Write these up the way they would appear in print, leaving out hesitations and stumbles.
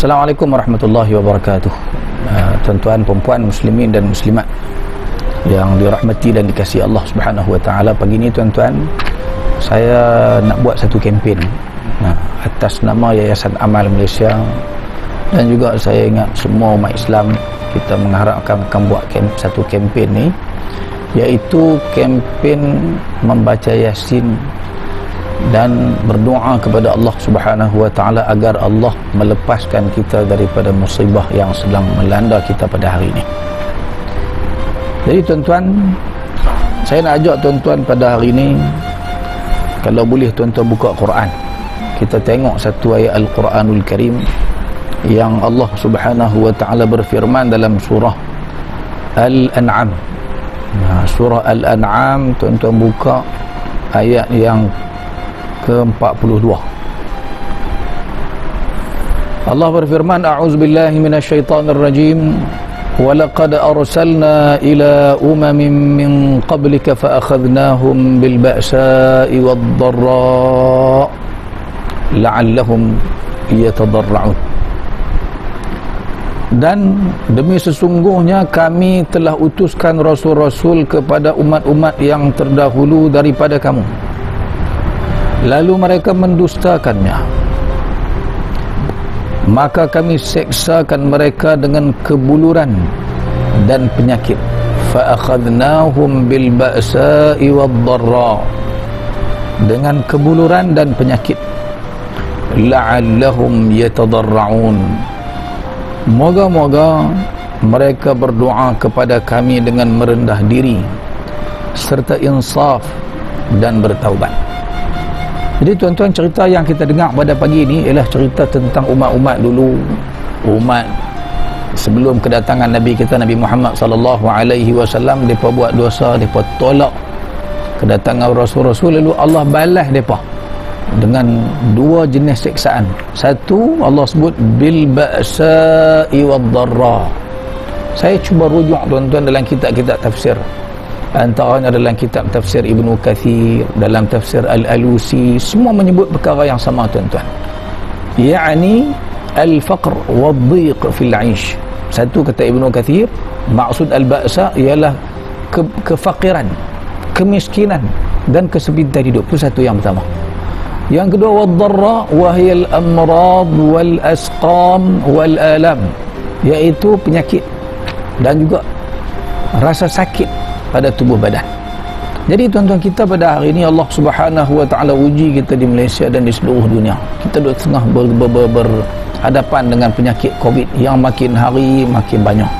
Assalamualaikum warahmatullahi wabarakatuh. Tuan-tuan, perempuan, muslimin dan muslimat yang dirahmati dan dikasihi Allah Subhanahu wa taala, pagi ini tuan-tuan, saya nak buat satu kempen atas nama Yayasan Amal Malaysia, dan juga saya ingat semua umat Islam, kita mengharapkan akan buat satu kempen ni, iaitu kempen membaca Yasin dan berdoa kepada Allah Subhanahu wa taala agar Allah melepaskan kita daripada musibah yang sedang melanda kita pada hari ini. Jadi tuan-tuan, saya nak ajak tuan-tuan pada hari ini, kalau boleh tuan-tuan buka Quran, kita tengok satu ayat Al-Quranul Karim yang Allah Subhanahu wa taala berfirman dalam surah Al-An'am. Surah Al-An'am, tuan-tuan buka ayat yang ke-42. Allah berfirman, a'udzubillahi minasyaitonirrajim, wa laqad arsalna ila umamin min qablika fa akhadnahum bil ba'sa'i wad dharra la'allahum yatadarra'un. Dan demi sesungguhnya kami telah utuskan rasul-rasul kepada umat-umat yang terdahulu daripada kamu, lalu mereka mendustakannya, maka kami seksakan mereka dengan kebuluran dan penyakit. Fa akhadnahum bil ba'sa'i wad dharra, dengan kebuluran dan penyakit. La'allahum yatadarra'un, moga-moga mereka berdoa kepada kami dengan merendah diri serta insaf dan bertaubat. Jadi tuan-tuan, cerita yang kita dengar pada pagi ini ialah cerita tentang umat-umat dulu, umat sebelum kedatangan Nabi kita Nabi Muhammad sallallahu alaihi wasallam. Depa buat dosa, depa tolak kedatangan rasul-rasul, lalu Allah balas depa dengan dua jenis siksaan. Satu, Allah sebut bil ba'sa'i wad dharra. Saya cuba rujuk tuan-tuan dalam kitab-kitab tafsir, antaranya dalam kitab tafsir Ibnu Kathir, dalam tafsir Al-Alusi, semua menyebut perkara yang sama tuan-tuan, yakni al-faqr wad-dhiq fil 'aish. Satu, kata Ibnu Kathir, maksud al-ba'sa ialah kefakiran, kemiskinan dan kesempitan hidup. Itu satu yang pertama. Yang kedua, wad-dharra wa hiya al-amrad wal-asqam wal-alam, iaitu penyakit dan juga rasa sakit pada tubuh badan. Jadi tuan-tuan, kita pada hari ini Allah Subhanahu wa taala uji kita di Malaysia dan di seluruh dunia. Kita duduk tengah berhadapan dengan penyakit COVID yang makin hari makin banyak.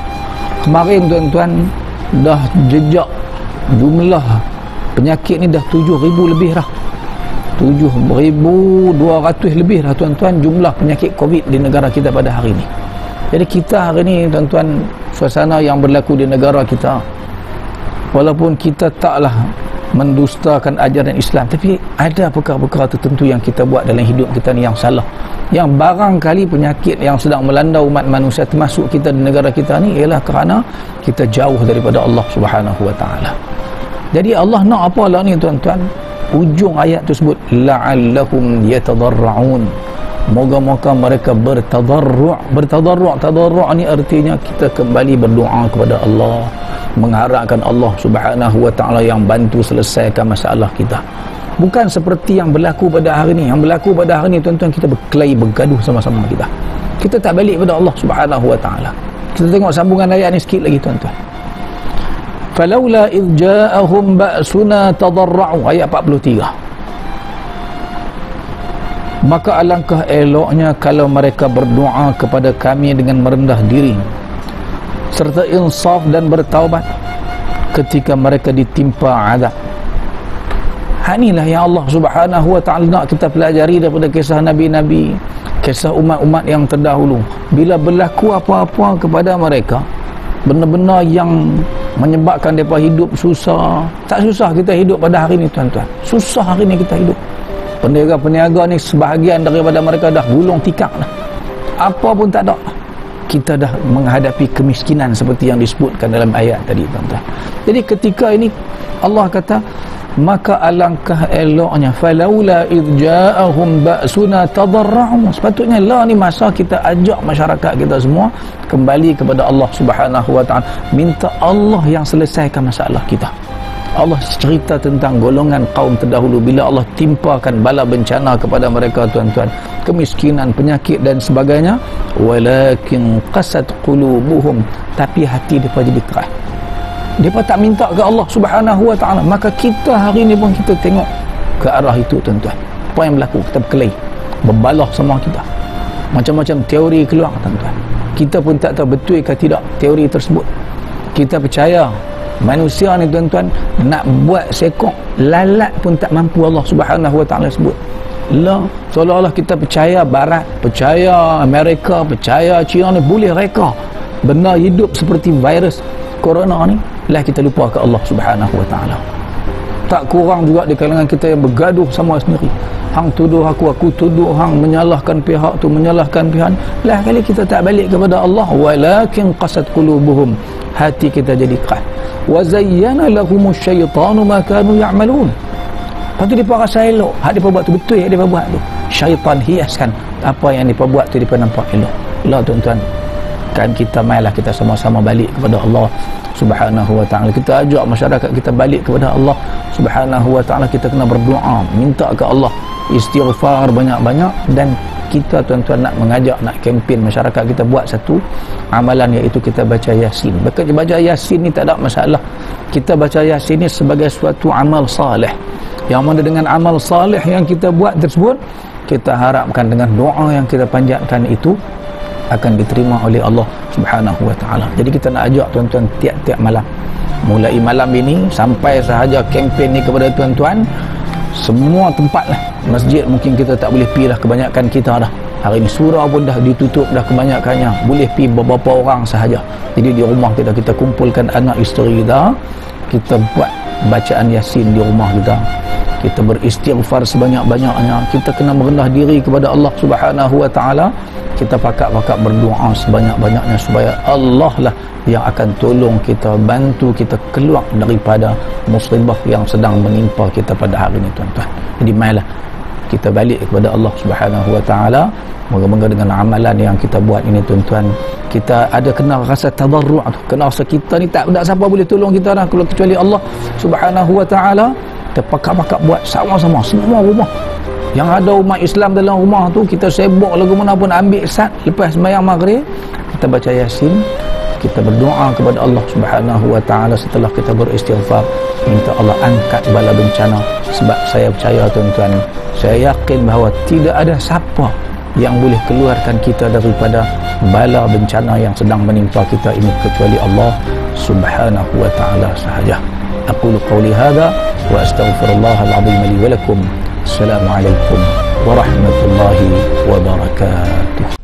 Kemarin tuan-tuan, dah jejak jumlah penyakit ni dah 7,000 lebih dah. 7,200 lebih dah tuan-tuan jumlah penyakit COVID di negara kita pada hari ini. Jadi kita hari ini tuan-tuan, suasana yang berlaku di negara kita, walaupun kita taklah mendustakan ajaran Islam, tapi ada perkara-perkara tertentu yang kita buat dalam hidup kita ni yang salah, yang barangkali penyakit yang sedang melanda umat manusia termasuk kita di negara kita ni ialah kerana kita jauh daripada Allah Subhanahu wa taala. Jadi Allah nak apa lah ni tuan-tuan? Ujung ayat tersebut, la'allahum yatadarra'un, moga-moga mereka bertadarru'. Tadarru' ni artinya kita kembali berdoa kepada Allah, mengharapkan Allah Subhanahu wa taala yang bantu selesaikan masalah kita. Bukan seperti yang berlaku pada hari ni. Yang berlaku pada hari ni tuan-tuan, kita berkelahi, bergaduh sama-sama kita. Kita tak balik pada Allah Subhanahu wa taala. Kita tengok sambungan ayat ni sikit lagi tuan-tuan. Falaula idh ja'ahum ba'suna tadarra'u, ayat 43. Maka alangkah eloknya kalau mereka berdoa kepada kami dengan merendah diri serta insaf dan bertaubat ketika mereka ditimpa azab. Inilah yang Allah Subhanahu wa taala nak kita pelajari daripada kisah nabi-nabi, kisah umat-umat yang terdahulu. Bila berlaku apa-apa kepada mereka, benar-benar yang menyebabkan mereka hidup susah. Tak susah kita hidup pada hari ini tuan-tuan, susah hari ini kita hidup. Peniaga-peniaga ni sebahagian daripada mereka dah gulung tikar dah, apa pun tak ada. Kita dah menghadapi kemiskinan seperti yang disebutkan dalam ayat tadi tuan-tuan. Jadi ketika ini Allah kata maka alangkah eloknya falaula idh ja'ahum ba'suna tadarra'u. Sepatutnya lah ni masa kita ajak masyarakat kita semua kembali kepada Allah Subhanahu wa taala, minta Allah yang selesaikan masalah kita. Allah cerita tentang golongan kaum terdahulu bila Allah timpakan bala bencana kepada mereka, tuan-tuan, kemiskinan, penyakit dan sebagainya, walakin qasat qulubuhum, tapi hati mereka jadi keras. Mereka tak minta ke Allah Subhanahu wa taala. Maka kita hari ni pun kita tengok ke arah itu, tuan-tuan. Apa yang berlaku? Kita berkelahi, berbalah semua kita, macam-macam teori keluar, tuan-tuan. Kita pun tak tahu betul ke tidak teori tersebut. Kita percaya manusia ni, tuan-tuan, nak buat sekok lalat pun tak mampu Allah Subhanahu wa taala sebut. Lah, seolah-olah kita percaya Barat, percaya Amerika, percaya China ni boleh reka benda hidup seperti virus corona ni. Lah kita lupa ke Allah Subhanahu wa taala. Tak kurang juga di kalangan kita yang bergaduh sama sendiri. Hang tuduh aku tuduh hang, menyalahkan pihak tu, menyalahkan pihak ni. Lah kali kita tak balik kepada Allah, walakin qasat qulubuhum, hati kita jadi keras. Wa zayyana lahumus syaitanu ma kanu ya'malun. Lepas tu mereka rasa elok, hak mereka buat tu betul, yang mereka buat tu. Syaitan hiaskan apa yang mereka buat tu, mereka nampak elok. Lah tuan-tuan, kan kita mailah kita sama-sama balik kepada Allah Subhanahu wa taala. Kita ajak masyarakat kita balik kepada Allah Subhanahu wa taala. Kita kena berdoa, minta ke Allah istighfar banyak-banyak, dan kita, tuan-tuan, nak mengajak, nak kempen masyarakat kita buat satu amalan, iaitu kita baca Yasin. Baca Yasin ni tak ada masalah. Kita baca Yasin ni sebagai suatu amal salih, yang mana dengan amal salih yang kita buat tersebut, kita harapkan dengan doa yang kita panjatkan itu akan diterima oleh Allah Subhanahu wa taala. Jadi kita nak ajak, tuan-tuan, tiap-tiap malam, mulai malam ini sampai sahaja kempen ni kepada tuan-tuan, semua tempat lah, masjid mungkin kita tak boleh pergi dah, kebanyakan kita dah hari ni, surau pun dah ditutup dah kebanyakannya, boleh pergi beberapa orang sahaja. Jadi di rumah kita kumpulkan anak isteri kita, kita buat bacaan Yasin di rumah kita, kita beristighfar sebanyak-banyaknya, kita kena merendah diri kepada Allah Subhanahu wa taala, kita pakat-pakat berdoa sebanyak-banyaknya supaya Allah lah yang akan tolong kita, bantu kita keluar daripada musibah yang sedang menimpa kita pada hari ini, tuan-tuan. Jadi mailah kita balik kepada Allah Subhanahu wa taala. Moga-moga dengan amalan yang kita buat ini, tuan-tuan, kita ada kena rasa tadarru', kena rasa kita ni tak ada siapa boleh tolong kita dah kalau kecuali Allah Subhanahu wa taala. Kita pakat-pakat buat sama-sama, semua rumah yang ada umat Islam dalam rumah tu, kita sibuk lagu mana pun, ambil sat lepas sembahyang maghrib, kita baca Yasin, kita berdoa kepada Allah Subhanahu wa taala. Setelah kita beristighfar, minta Allah angkat bala bencana. Sebab saya percaya, tuan-tuan, saya yakin bahawa tidak ada siapa yang boleh keluarkan kita daripada bala bencana yang sedang menimpa kita ini kecuali Allah Subhanahu wa taala sahaja. Aqulu qawli hadha wa astaghfirullahal azim li wa lakum. Assalamualaikum warahmatullahi wabarakatuh.